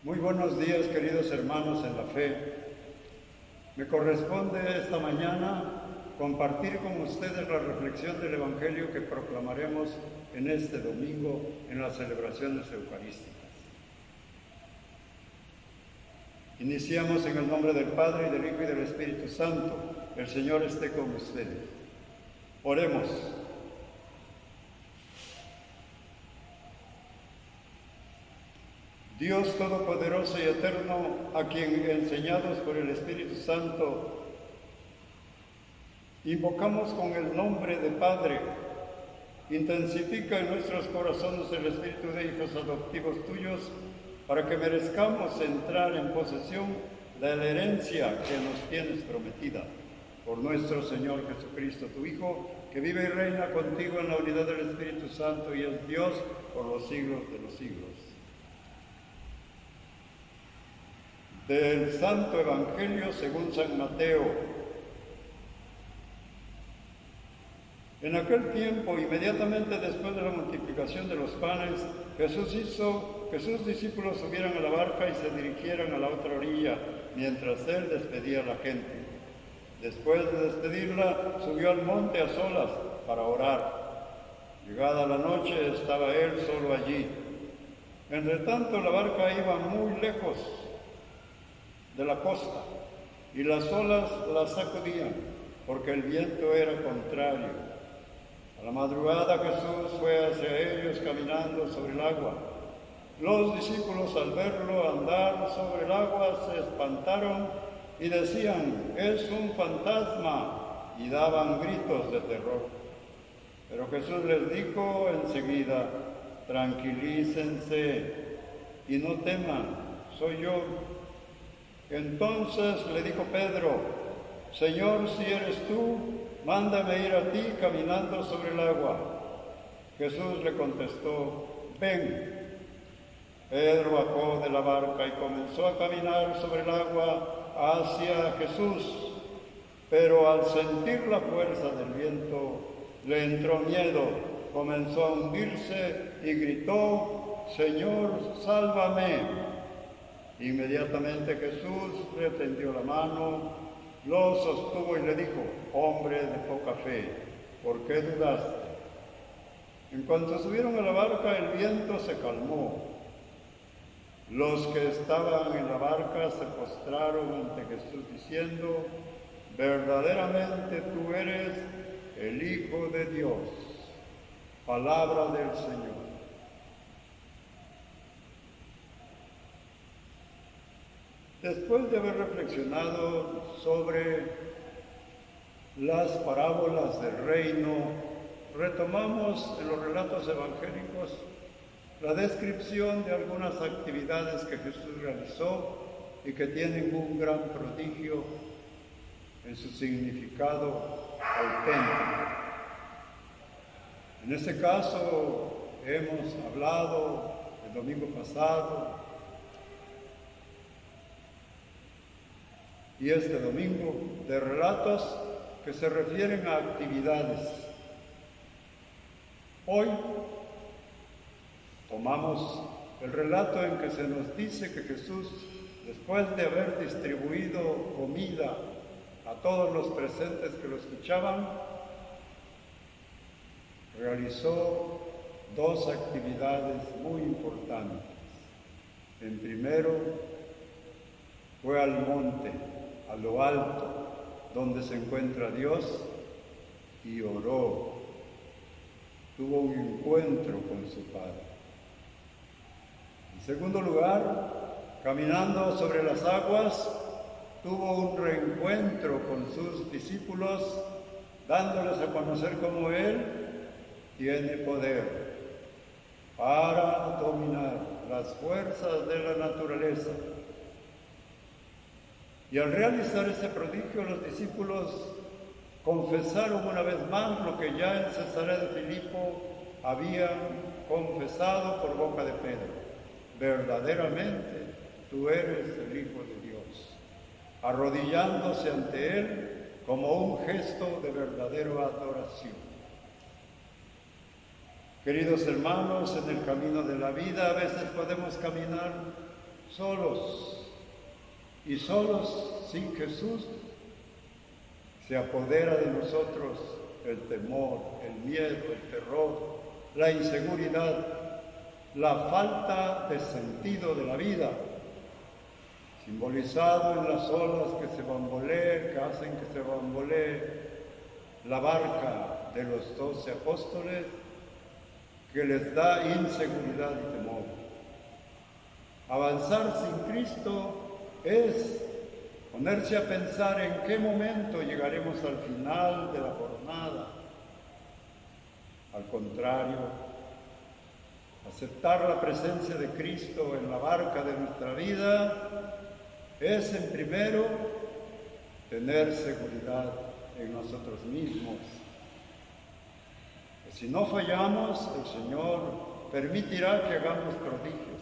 Muy buenos días, queridos hermanos en la fe. Me corresponde esta mañana compartir con ustedes la reflexión del Evangelio que proclamaremos en este domingo en las celebraciones eucarísticas. Iniciamos en el nombre del Padre, y del Hijo, y del Espíritu Santo. El Señor esté con ustedes. Oremos. Dios Todopoderoso y Eterno, a quien, enseñados por el Espíritu Santo, invocamos con el nombre de Padre, intensifica en nuestros corazones el espíritu de hijos adoptivos tuyos, para que merezcamos entrar en posesión de la herencia que nos tienes prometida. Por nuestro Señor Jesucristo, tu Hijo, que vive y reina contigo en la unidad del Espíritu Santo y es Dios por los siglos de los siglos. Del Santo Evangelio según San Mateo. En aquel tiempo, inmediatamente después de la multiplicación de los panes, Jesús hizo que sus discípulos subieran a la barca y se dirigieran a la otra orilla, mientras él despedía a la gente. Después de despedirla, subió al monte a solas para orar. Llegada la noche, estaba él solo allí. Entre tanto, la barca iba muy lejos de la costa, y las olas la sacudían, porque el viento era contrario. A la madrugada Jesús fue hacia ellos caminando sobre el agua. Los discípulos, al verlo andar sobre el agua, se espantaron y decían: «Es un fantasma», y daban gritos de terror. Pero Jesús les dijo enseguida: «Tranquilícense y no teman, soy yo». Entonces le dijo Pedro: «Señor, si eres tú, mándame ir a ti caminando sobre el agua». Jesús le contestó: «Ven». Pedro bajó de la barca y comenzó a caminar sobre el agua hacia Jesús, pero al sentir la fuerza del viento le entró miedo, comenzó a hundirse y gritó: «Señor, sálvame». Inmediatamente Jesús le tendió la mano, lo sostuvo y le dijo: «Hombre de poca fe, ¿por qué dudaste?». En cuanto subieron a la barca, el viento se calmó. Los que estaban en la barca se postraron ante Jesús diciendo: «Verdaderamente tú eres el Hijo de Dios». Palabra del Señor. Después de haber reflexionado sobre las parábolas del reino, retomamos en los relatos evangélicos la descripción de algunas actividades que Jesús realizó y que tienen un gran prodigio en su significado auténtico. En este caso hemos hablado el domingo pasado y este domingo de relatos que se refieren a actividades. Hoy tomamos el relato en que se nos dice que Jesús, después de haber distribuido comida a todos los presentes que lo escuchaban, realizó dos actividades muy importantes. En primero, fue al monte, a lo alto, donde se encuentra Dios, y oró. Tuvo un encuentro con su Padre. En segundo lugar, caminando sobre las aguas, tuvo un reencuentro con sus discípulos, dándoles a conocer cómo Él tiene poder para dominar las fuerzas de la naturaleza. Y al realizar ese prodigio, los discípulos confesaron una vez más lo que ya en Cesarea de Filipo habían confesado por boca de Pedro: verdaderamente tú eres el Hijo de Dios, arrodillándose ante Él como un gesto de verdadera adoración. Queridos hermanos, en el camino de la vida a veces podemos caminar solos, y solos sin Jesús, se apodera de nosotros el temor, el miedo, el terror, la inseguridad, la falta de sentido de la vida, simbolizado en las olas que se bamboleen, que hacen que se bambolee la barca de los 12 apóstoles, que les da inseguridad y temor. Avanzar sin Cristo es ponerse a pensar en qué momento llegaremos al final de la jornada. Al contrario, aceptar la presencia de Cristo en la barca de nuestra vida es, en primero, tener seguridad en nosotros mismos. Que si no fallamos, el Señor permitirá que hagamos prodigios.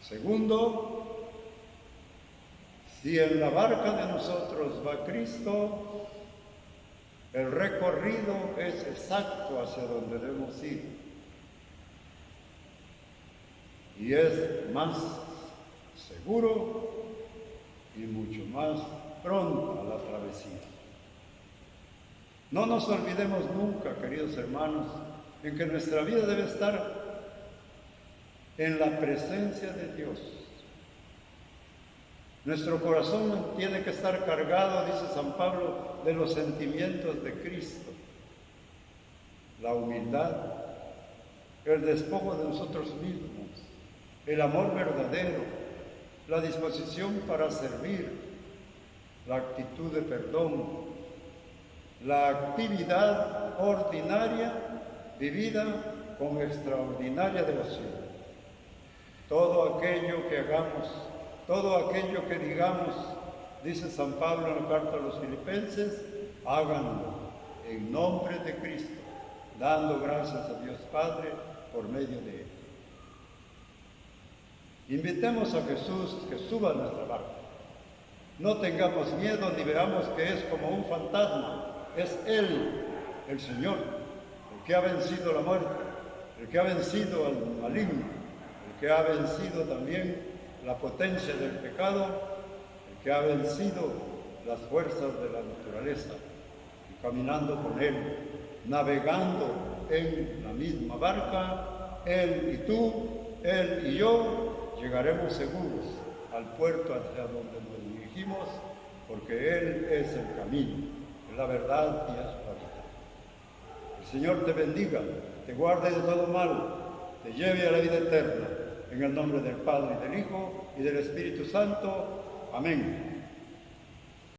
Segundo, si en la barca de nosotros va Cristo, el recorrido es exacto hacia donde debemos ir. Y es más seguro y mucho más pronta la travesía. No nos olvidemos nunca, queridos hermanos, en que nuestra vida debe estar en la presencia de Dios. Nuestro corazón tiene que estar cargado, dice San Pablo, de los sentimientos de Cristo. La humildad, el despojo de nosotros mismos, el amor verdadero, la disposición para servir, la actitud de perdón, la actividad ordinaria vivida con extraordinaria devoción. Todo aquello que hagamos, todo aquello que digamos, dice San Pablo en la carta a los Filipenses, háganlo en nombre de Cristo, dando gracias a Dios Padre por medio de él. Invitemos a Jesús que suba a nuestra barca. No tengamos miedo ni veamos que es como un fantasma. Es Él, el Señor, el que ha vencido la muerte, el que ha vencido al maligno, el que ha vencido también la potencia del pecado, el que ha vencido las fuerzas de la naturaleza. Y caminando con Él, navegando en la misma barca, Él y tú, Él y yo, llegaremos seguros al puerto hacia donde nos dirigimos, porque Él es el camino, la verdad y es la vida. El Señor te bendiga, te guarde de todo mal, te lleve a la vida eterna, en el nombre del Padre, y del Hijo, y del Espíritu Santo. Amén.